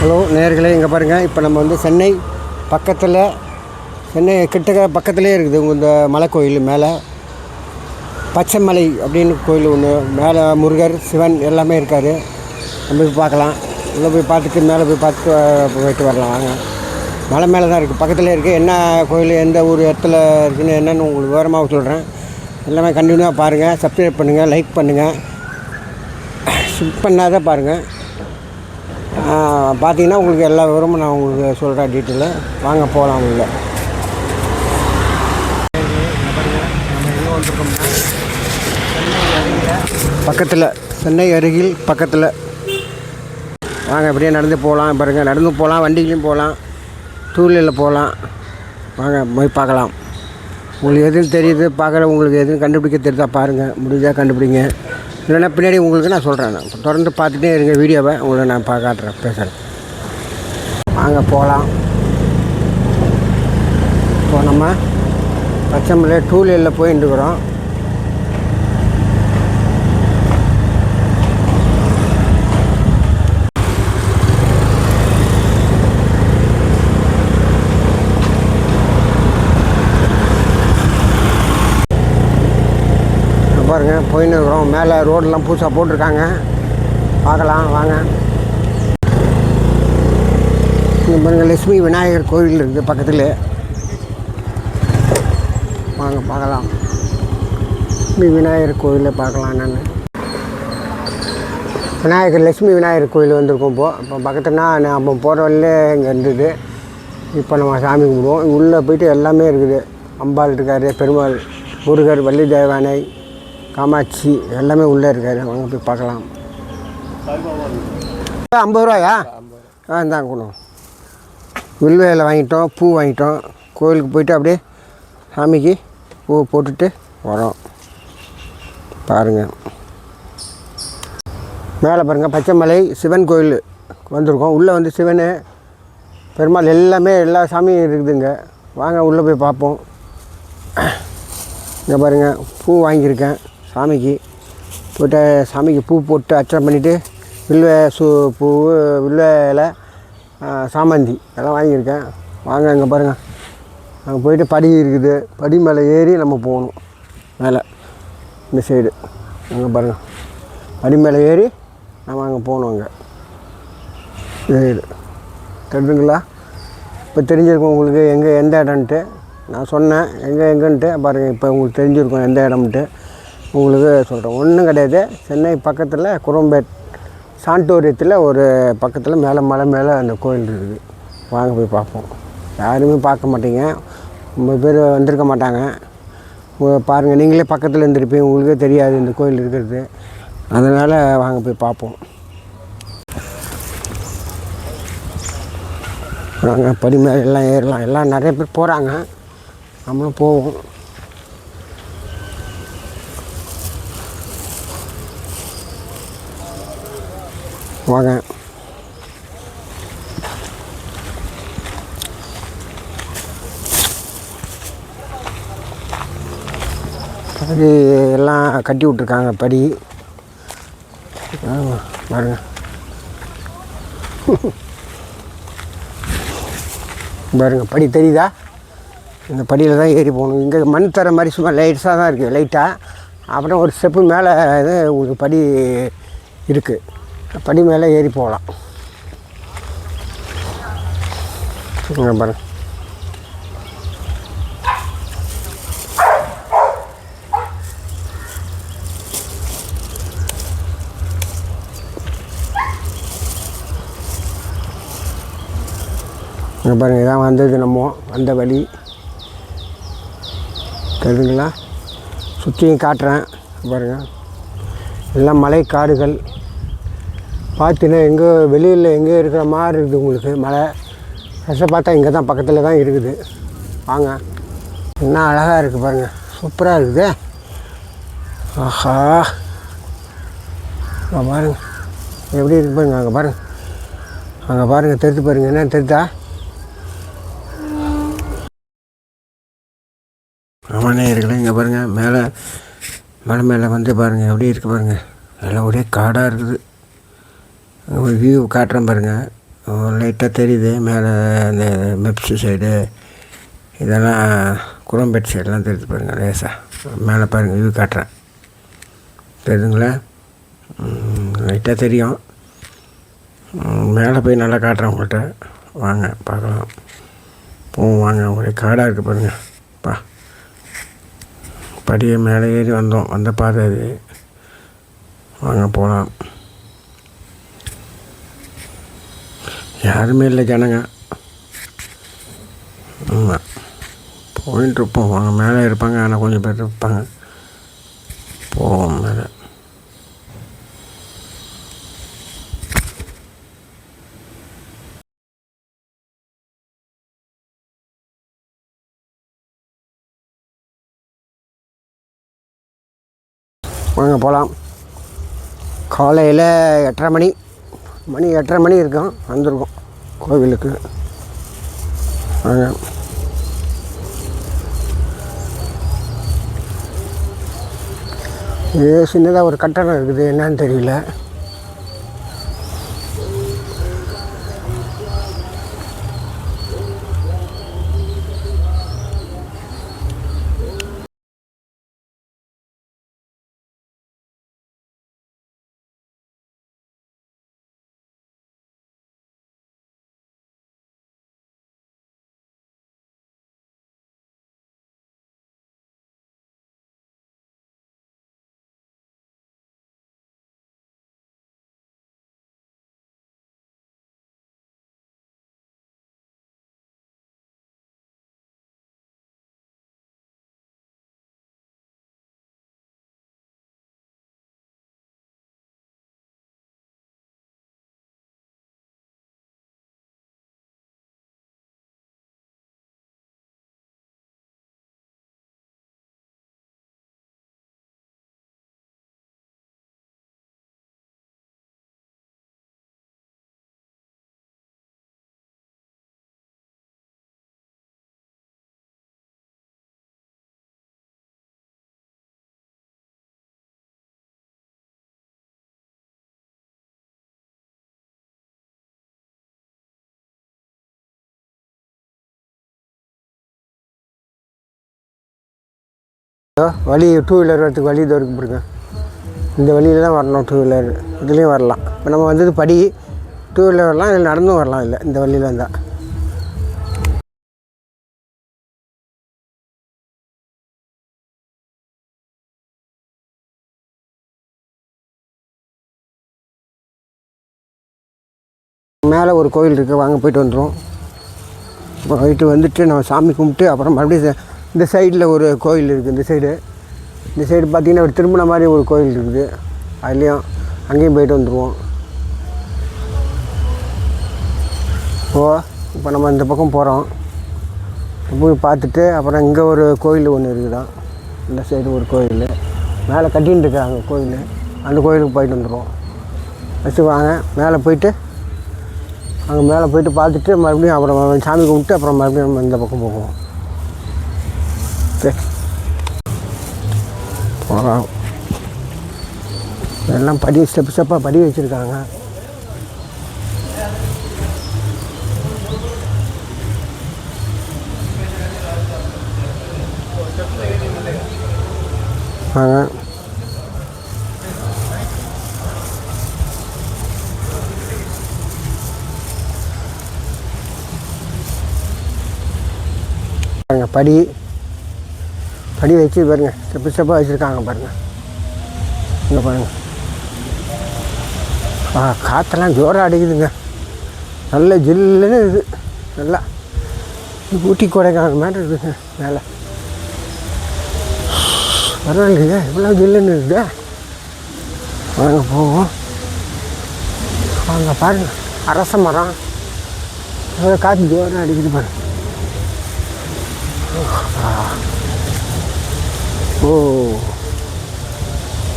Hello நேயர்களே, இங்கே பாருங்கள். இப்போ நம்ம வந்து சென்னை கிட்டக்க பக்கத்துலேயே இருக்குது இந்த மலை கோயில். மேலே பச்சைமலை அப்படின்னு கோயில் ஒன்று, மேலே முருகர் சிவன் எல்லாமே இருக்கார். நம்ம போய் பார்க்கலாம். உள்ளே போய் பார்த்துட்டு மேலே போய் பார்த்துட்டு போயிட்டு வரலாம். வாங்க. மலை மேலே தான் இருக்குது, பக்கத்துலேயே இருக்குது. என்ன கோயில் எந்த ஒரு இடத்துல இருக்குதுன்னு என்னென்னு உங்களுக்கு விவரமாக சொல்கிறேன். எல்லாமே கண்டினியூவாக பாருங்கள். சப்ஸ்கிரைப் பண்ணுங்கள், லைக் பண்ணுங்கள், ஸ்கிப் பண்ணாத பாருங்கள். பார்த்தீங்கன்னா உங்களுக்கு எல்லா விவரமும் நான் உங்களுக்கு சொல்கிறேன் டீட்டெயிலாக. வாங்க போகலாம். உள்ள பக்கத்தில் சென்னை அருகில் பக்கத்தில் வாங்க. அப்படியே நடந்து போகலாம். பாருங்கள், நடந்து போகலாம், வண்டிலையும் போகலாம், டூ வீலரில் போகலாம். வாங்க போய் பார்க்கலாம். உங்களுக்கு எதுவும் தெரியுது பார்க்குற, உங்களுக்கு எதுவும் கண்டுபிடிக்க தெரியுதா பாருங்கள். முடிஞ்சால் கண்டுபிடிங்க, இல்லைன்னா பின்னாடி உங்களுக்கு நான் சொல்கிறேன். நான் தொடர்ந்து பார்த்துட்டே இருங்க வீடியோவை. உங்களை நான் காட்டுறேன், பேசுகிறேன். வாங்க போகலாம். இப்போ நம்ம பச்சைமலை டூ வீலரில் போயிட்டு இருக்கிறோம். பாருங்கள், போயின்னு இருக்கிறோம். மேலே ரோடெலாம் புதுசாக போட்டிருக்காங்க, பார்க்கலாம். வாங்க. பாருங்கள், லட்சுமி விநாயகர் கோவில் இருக்குது பக்கத்தில். வாங்க பார்க்கலாம். லட்சுமி விநாயகர் கோவிலில் பார்க்கலாம். லட்சுமி விநாயகர் கோவில் வந்திருக்கோம். இப்போ பக்கத்துலனா நம்ம போகிற வழியிலே இங்கே இருந்தது. இப்போ நம்ம சாமி கும்பிடுவோம். உள்ளே போய்ட்டு எல்லாமே இருக்குது. அம்பாள் இருக்கார், பெருமாள், முருகர், வள்ளி தேவானை, காமாட்சி எல்லாமே உள்ளே இருக்கார். வாங்க போய் பார்க்கலாம். 50 ரூபாயா? இந்தாங்க கொடுங்க. வில்வேலை வாங்கிட்டோம், பூ வாங்கிட்டோம். கோயிலுக்கு போய்ட்டு அப்படியே சாமிக்கு பூ போட்டுட்டு வரோம். பாருங்கள், மேலே பாருங்கள், பச்சைமலை சிவன் கோயில் வந்திருக்கோம். உள்ளே வந்து சிவன், பெருமாள் எல்லாமே எல்லா சாமியும் இருக்குதுங்க. வாங்க உள்ளே போய் பார்ப்போம். இங்கே பாருங்கள், பூ வாங்கியிருக்கேன் சாமிக்கு. போய்ட்டு சாமிக்கு பூ போட்டு அர்ச்சனை பண்ணிவிட்டு பூ, வில்வ இலை, சாமந்தி எல்லாம் வாங்கியிருக்கேன். வாங்க. இங்கே பாருங்கள், அங்கே போய்ட்டு படி இருக்குது. படி மேலே ஏறி நம்ம போகணும். மேலே இந்த சைடு அங்கே பாருங்கள், படி மேலே ஏறி நம்ம அங்கே போகணும். அங்கே சைடு தெரிஞ்சுங்களா? இப்போ தெரிஞ்சிருக்கும் உங்களுக்கு எந்த இடம்ன்ட்டு. நான் சொன்னேன் எங்கேன்ட்டு. பாருங்கள், இப்போ உங்களுக்கு தெரிஞ்சிருக்கும் எந்த இடம்ன்ட்டு. உங்களுக்கு சொல்கிறேன். ஒன்றும் கிடையாது. சென்னை பக்கத்தில் குரோம்பேட் சாண்டோரியத்தில் ஒரு பக்கத்தில் மேலே மலை மேலே அந்த கோயில் இருக்குது. வாங்க போய் பார்ப்போம். யாருமே பார்க்க மாட்டீங்க, ரொம்ப பேர் வந்திருக்க மாட்டாங்க. பாருங்கள், நீங்களே பக்கத்தில் இருந்திருப்பீங்க, உங்களுக்கே தெரியாது இந்த கோயில் இருக்கிறது. அதனால் வாங்க போய் பார்ப்போம். வாங்க, படி மேலே எல்லாம் ஏறலாம். எல்லாம் நிறைய பேர் போகிறாங்க, நம்மளும் போவோம். வாங்க. படி எல்லாம் கட்டி விட்ருக்காங்க. படி பாருங்க. பாருங்க, படி தெரியுதா? இந்த படியில் தான் ஏறி போகணும். இங்கே மண் தர மாதிரி சும்மா லைட்ஸாக தான் இருக்குது, லைட்டாக. அப்புறம் ஒரு ஸ்டெப்பு மேலே இது உங்களுக்கு படி இருக்குது. படி மேலே ஏறி போகலாம். இங்கே பாருங்க. இங்கே பாருங்கள், இதான் வந்தது நம்ம வந்த வழி. தெரியுதுங்களா? சுற்றியும் காட்டுறேன் பாருங்கள். எல்லாம் மலை காடுகள். பார்த்தீங்கன்னா எங்கே வெளியில் எங்கே இருக்கிற மாதிரி இருக்குது உங்களுக்கு மலை. ஃபஸ்ட்டு பார்த்தா இங்கே தான் பக்கத்தில் தான் இருக்குது. வாங்க. என்ன அழகாக இருக்குது பாருங்கள், சூப்பராக இருக்குது. ஆஹா, அங்கே பாருங்கள் எப்படி இருக்குது பாருங்க. அங்கே பாருங்கள், அங்கே பாருங்கள், தெரிஞ்சு பாருங்கள். என்ன தெரியுதா? ஆமாண்ணே இருக்குல்ல. இங்கே பாருங்கள், மலை மேலே வந்து பாருங்கள் எப்படி இருக்குது பாருங்கள். எல்லாம் ஒரே காடாக இருக்குது. ஒரு வியூ காட்டுறேன் பாருங்கள். லைட்டாக தெரியுது மேலே இந்த மெப்சி சைடு இதெல்லாம் குளம்பேட் சைடெலாம் தெரியுது பாருங்கள் லேசாக மேலே பாருங்கள் வியூ காட்டுறேன் தெரியுதுங்களா லைட்டாக தெரியும் மேலே போய் நல்லா காட்டுறேன் உங்கள்கிட்ட வாங்க பார்க்கலாம் போவோம் வாங்க ஒரே காடாக இருக்குது பாருங்கள் படியை மேலே ஏறி வந்த பாதை அது வாங்க போகலாம் யாருமே இல்லை ஜனங்க ஆமாம் போயின்ட்டுருப்போம் வாங்க மேலே இருப்பாங்க ஆனால் கொஞ்சம் பேர் இருப்பாங்க போவோம் மேலே வாங்க போகலாம் காலையில் 8:30 மணி 8:30 இருக்கும் வந்திருக்கோம் கோவிலுக்கு வாங்க இது சின்னதாக ஒரு கட்டடம் இருக்குது என்னன்னு தெரியல வழி 2 வீலர் வரதுக்கு வழி இது வரைக்கும் பாருங்க இந்த வழியில் தான் வரணும் 2 வீலர் இதுலேயும் வரலாம் இப்போ நம்ம வந்தது படி 2 வீலர் வரலாம் இல்லை நடந்தும் வரலாம் இல்லை இந்த வழியில் இருந்தால் மேலே ஒரு கோயில் இருக்குது வாங்க போயிட்டு வந்துடும் போயிட்டு வந்துட்டு நம்ம சாமி கும்பிட்டு அப்புறம் மறுபடியும் இந்த சைடில் ஒரு கோயில் இருக்குது இந்த சைடு பார்த்திங்கன்னா ஒரு திருமண மாதிரி ஒரு கோயில் இருக்குது அதுலேயும் அங்கேயும் போயிட்டு வந்துடுவோம் இப்போ நம்ம இந்த பக்கம் போகிறோம் போய் பார்த்துட்டு அப்புறம் இங்கே ஒரு கோயில் ஒன்று இருக்குதான் இந்த சைடு ஒரு கோயில் மேலே கட்டின்னு இருக்காங்க கோயில் அந்த கோயிலுக்கு போயிட்டு வந்துடுவோம் ஃபஸ்ட்டு வாங்க மேலே போயிட்டு அங்கே மேலே போயிட்டு பார்த்துட்டு மறுபடியும் அப்புறம் சாமி கும்பிட்டு அப்புறம் மறுபடியும் நம்ம இந்த பக்கம் போவோம் போகலாம் எல்லாம் படி ஸ்டெப்பாக படி வச்சுருக்காங்க வாங்க படி வச்சு பாருங்கள் ஸ்டெப்பாக வச்சுருக்காங்க பாருங்கள் இங்கே பாருங்கள் காற்றெல்லாம் ஜோராக அடிக்குதுங்க நல்ல ஜில்லுன்னு இருக்குது நல்லா ஊட்டி கொடைக்கானல் மாதிரி இருக்குதுங்க மேலே பரவாயில்லைங்க இவ்வளோ ஜில்லுன்னு இருக்குது வாங்க போவோம் வாங்க பாருங்கள் அரச மரம் எவ்வளோ காற்று ஜோராக அடிக்குது பாருங்கள்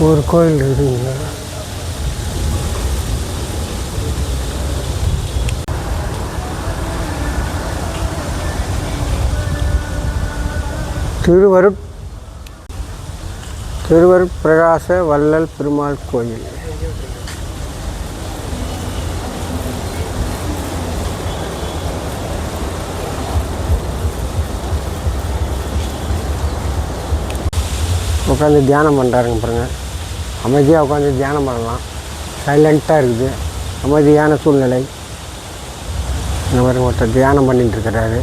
ஒரு கோயில் இருக்குதுங்க திருவருட்பிரகாச வள்ளல் பெருமாள் கோயில் உட்காந்து தியானம் பண்ணுறாருங்க பாருங்கள். அமைதியாக உட்காந்து தியானம் பண்ணலாம். சைலண்ட்டாக இருக்குது, அமைதியான சூழ்நிலை. இந்த மாதிரி ஒருத்தர் தியானம் பண்ணிட்டுருக்கிறாரு.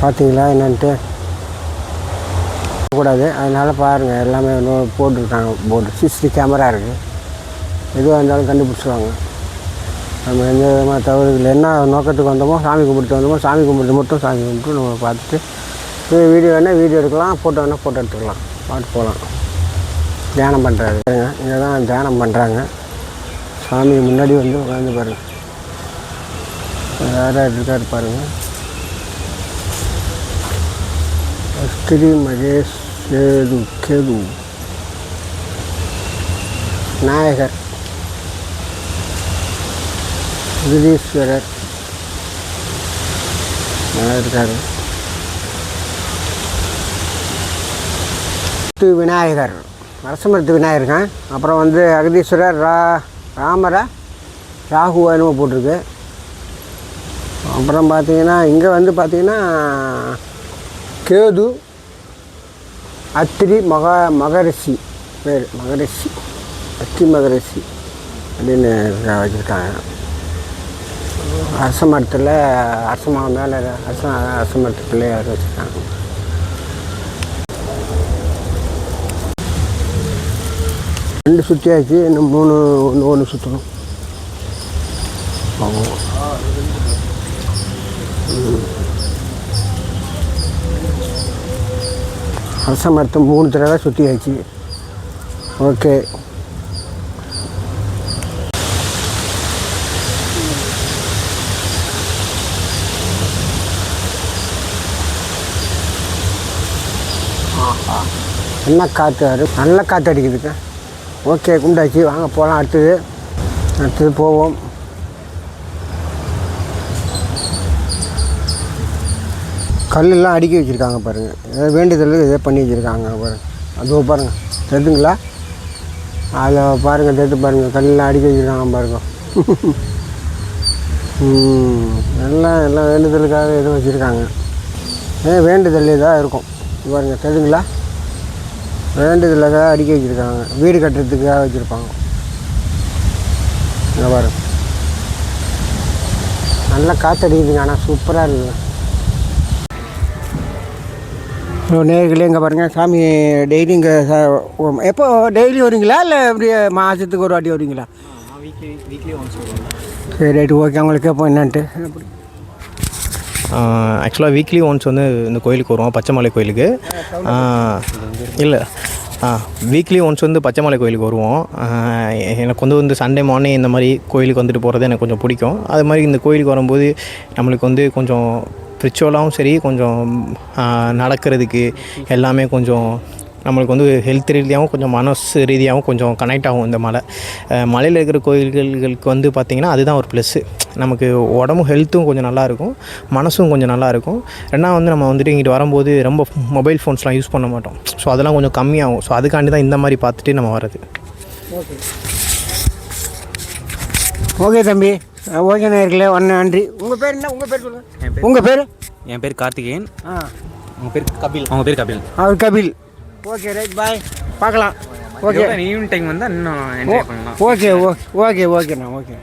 பார்த்தீங்களா என்னன்ட்டு கூடாது, அதனால் பாருங்கள் எல்லாமே போட்டுருக்காங்க போர்டு. சிசிடிவி கேமரா இருக்குது, எதுவாக இருந்தாலும் கண்டுபிடிச்சிடுவாங்க. நம்ம எந்த விதமாக தவறுகள் என்ன நோக்கத்துக்கு வந்தோமோ, சாமி கும்பிட்டு வந்தோமோ, சாமி கும்பிட்டு மட்டும் சாமி கும்பிட்டு நம்ம பார்த்துட்டு வீடியோ வேணால் வீடியோ எடுக்கலாம், ஃபோட்டோ வேணால் ஃபோட்டோ எடுத்துக்கலாம், பார்த்து போகலாம். தியானம் பண்ணுறாரு இங்கே தான் தியானம் பண்ணுறாங்க. சாமி முன்னாடி வந்து உட்காந்து பாருங்கள், யாராக இருக்காரு பாருங்கள். ஸ்ரீ மகேஷ் கேது நாயகர் கிரீஸ்வரர் இருக்கார். விநாயகர், அரசமரத்து விநாயகருங்க. அப்புறம் வந்து அகதீஸ்வரர், ராகு என்னமோ போட்டிருக்கு. அப்புறம் பார்த்தீங்கன்னா இங்கே வந்து பார்த்தீங்கன்னா கேது, அத்திரி, மகரிஷி பேர், மகரிஷி, அத்தி மகரிஷி அப்படின்னு வச்சுருக்காங்க. அரச மரத்தில் மேலே அரச மரத்து பிள்ளையார் வச்சுருக்காங்க. ரெண்டு சுற்றியாச்சு, இன்னும் ஒன்று சுற்றணும். அரச மரத்தை 3 தடவை சுற்றியாச்சு. ஓகே, என்ன காற்று, நல்ல காற்று அடிக்குதுங்க. ஓகே, குண்டாச்சு, வாங்க போகலாம். அடுத்தது போவோம். கல்லெல்லாம் அடுக்கி வச்சுருக்காங்க பாருங்கள். ஏதாவது வேண்டுதல் இதை பண்ணி வச்சுருக்காங்க பாருங்கள். அதுவும் பாருங்கள், தெரியுதுங்களா? அதில் பாருங்கள், தெரிஞ்சு பாருங்கள், கல்லெல்லாம் அடுக்கி வச்சுருக்காங்க பாருங்கள். எல்லாம் வேண்டுதலுக்காக எதுவும் வச்சுருக்காங்க. வேண்டுதல் இதாக இருக்கும் பாருங்கள், தெரியுதுங்களா? வேண்டுதலுக்காக அடுக்கி வச்சுருக்காங்க, வீடு கட்டுறதுக்காக வச்சுருப்பாங்க. இங்கே பாருங்க, நல்லா காற்றடிக்குதுங்க, ஆனால் சூப்பராக இருக்குதுங்க. நேர்களே இங்கே பாருங்கள், சாமி டெய்லி இங்கே எப்போ டெய்லி வருவீங்களா இல்லை இப்படி மாதத்துக்கு ஒரு வாட்டி வருவீங்களா? வீக்லி ஒன்ஸ் வருவாங்க. சரி, ரைட்டு, ஓகே. உங்களுக்கு கேட்போம் என்னன்ட்டு. ஆக்சுவலாக வீக்லி ஒன்ஸ் வந்து இந்த கோயிலுக்கு வருவோம், பச்சைமலை கோயிலுக்கு. இல்லை, வீக்லி ஒன்ஸ் வந்து பச்சைமலை கோயிலுக்கு வருவோம். எனக்கு வந்து சண்டே மார்னிங் இந்த மாதிரி கோயிலுக்கு வந்துட்டு போகிறது எனக்கு கொஞ்சம் பிடிக்கும். அது மாதிரி இந்த கோயிலுக்கு வரும்போது நம்மளுக்கு வந்து கொஞ்சம் ஸ்பிரிச்சுவலாகவும் சரி, கொஞ்சம் நடக்கிறதுக்கு எல்லாமே கொஞ்சம் நம்மளுக்கு வந்து ஹெல்த் ரீதியாகவும் கொஞ்சம் மனசு ரீதியாகவும் கொஞ்சம் கனெக்ட் ஆகும். இந்த மலையில் இருக்கிற கோயில்களுக்கு வந்து பார்த்திங்கன்னா அதுதான் ஒரு ப்ளஸ்ஸு. நமக்கு உடம்பும் ஹெல்த்தும் கொஞ்சம் நல்லாயிருக்கும், மனசும் கொஞ்சம் நல்லாயிருக்கும். ரெண்டாவது வந்து நம்ம வந்துட்டு இங்கிட்டு வரும்போது ரொம்ப மொபைல் ஃபோன்ஸ்லாம் யூஸ் பண்ண மாட்டோம். ஸோ அதெல்லாம் கொஞ்சம் கம்மியாகும். ஸோ அதுக்காண்டி தான் இந்த மாதிரி பார்த்துட்டு நம்ம வர்றது. ஓகே, ஓகே தம்பி, ஓகே நேர்களே, நன்றி. உங்கள் பேர் என்ன? உங்கள் பேர் சொல்லுங்கள். உங்கள் பேர்? என் பேர் கார்த்திகேயன். உங்கள் பேர் கபில். அவங்க பேர் கபில். அவர் கபில். ஓகே, ரைட், பாய், பார்க்கலாம். ஓகே, ஈவினிங் டைம் வந்தால் இன்னும் என்ஜாய் பண்ணலாம். ஓகேண்ணா, ஓகே.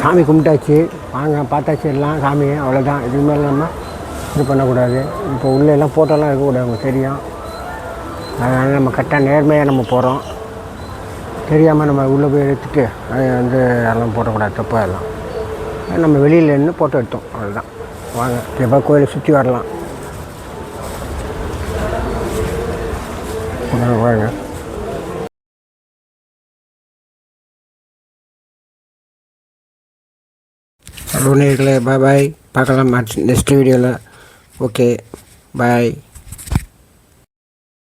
சாமி கும்பிட்டாச்சு, வாங்க பார்த்தாச்சு எல்லாம் சாமியை, அவ்வளோதான். இதுக்கு மேலே நம்ம இது பண்ணக்கூடாது. இப்போ உள்ளே எல்லாம் ஃபோட்டோலாம் இருக்கக்கூடாது, உங்களுக்கு தெரியும். அதனால் நம்ம கரெக்டாக நேர்மையாக நம்ம போகிறோம். தெரியாமல் நம்ம உள்ளே போய் எடுத்துகிட்டு அது வந்து அதெல்லாம் போடக்கூடாது, தப்பாக எல்லாம். நம்ம வெளியில் நின்று ஃபோட்டோ எடுத்தோம், அவ்வளோதான். வாங்க இப்போ கோயிலை சுற்றி வரலாம். வாங்க. ஹலோ நேயர்களே, பாய் பாய். பார்க்கலாம் நெக்ஸ்ட் வீடியோவில். ஓகே, பாய்.